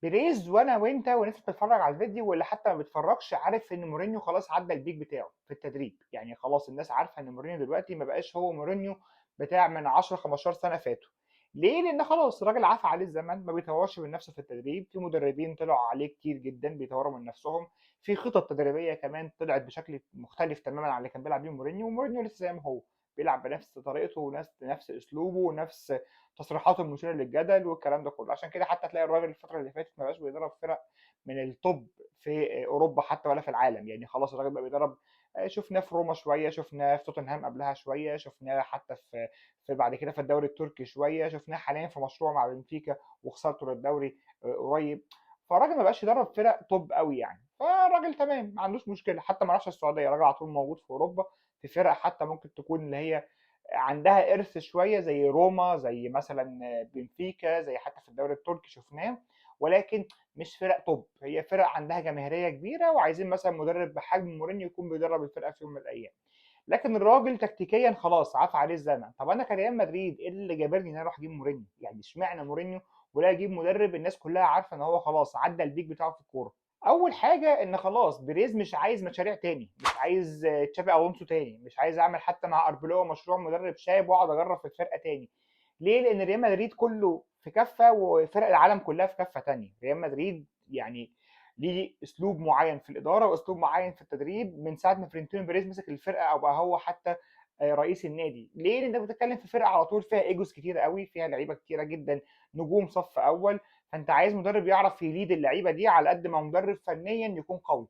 بيريز وانا وانت والناس اللي بتتفرج على الفيديو واللي حتى ما بيتفرجش عارف ان مورينيو خلاص عدى البيك بتاعه في التدريب. يعني خلاص الناس عارفه ان مورينيو دلوقتي ما بقاش هو مورينيو بتاع من 10 15 سنه فاتوا. ليه؟ لان خلاص الراجل عفى عليه الزمن، ما بيطورش من نفسه في التدريب. في مدربين طلعوا عليه كتير جدا بيطوروا من نفسهم، في خطط تدريبيه كمان طلعت بشكل مختلف تماما عن اللي كان بيلعب بيه مورينيو. ومورينيو لسه زي ما هو بيلعب بنفس طريقته ونفس اسلوبه ونفس تصريحاته المثيره للجدل والكلام ده كله. عشان كده حتى تلاقي الراجل الفتره اللي فاتت ما بقاش بيدرب فرق من التوب في اوروبا حتى ولا في العالم. يعني خلاص الراجل بقى بيدرب، شفناه في روما شويه، شفناه في توتنهام قبلها شويه، شفناه حتى في بعد كده في الدوري التركي شويه، شفناه حاليا في مشروع مع بنفيكا وخسارته للدوري قريب. فالراجل ما بقاش يدرب فرق توب قوي يعني. فالراجل تمام ما عندوش مشكله، حتى ما راحش السعوديه، الراجل على طول موجود في اوروبا في فرق حتى ممكن تكون اللي هي عندها إرث شوية زي روما، زي مثلا بنفيكا، زي حتى في الدوري التركي شفناه. ولكن مش فرق توب، هي فرق عندها جماهيرية كبيرة وعايزين مثلا مدرب بحجم مورينيو يكون بيدرب الفرقة في يوم من الأيام. لكن الراجل تكتيكيا خلاص عفى عليه الزمن. طب انا كريال مدريد ايه اللي جابرني ان انا اروح اجيب مورينيو؟ يعني اشمعنى مورينيو ولا اجيب مدرب الناس كلها عارفه ان هو خلاص عدى البيك بتاعه في الكوره؟ اول حاجه ان خلاص بيريز مش عايز مشاريع تاني، مش عايز تشابي الونسو تاني، مش عايز اعمل حتى مع اربيلو مشروع مدرب شايب واقعد اجرب في الفرقه تاني. ليه؟ لان ريال مدريد كله في كفه وفرق العالم كلها في كفه تانيه. ريال مدريد يعني ليه اسلوب معين في الاداره واسلوب معين في التدريب من ساعه ما فرنتينو بيريز مسك الفرقه او بقى هو حتى رئيس النادي. ليه؟ لان انت بتتكلم في فرقه على طول فيها ايجوز كتير قوي، فيها لعيبه كتيره جدا نجوم صف اول. فانت عايز مدرب يعرف يليد اللعيبه دي على قد ما مدرب فنيا يكون قوي.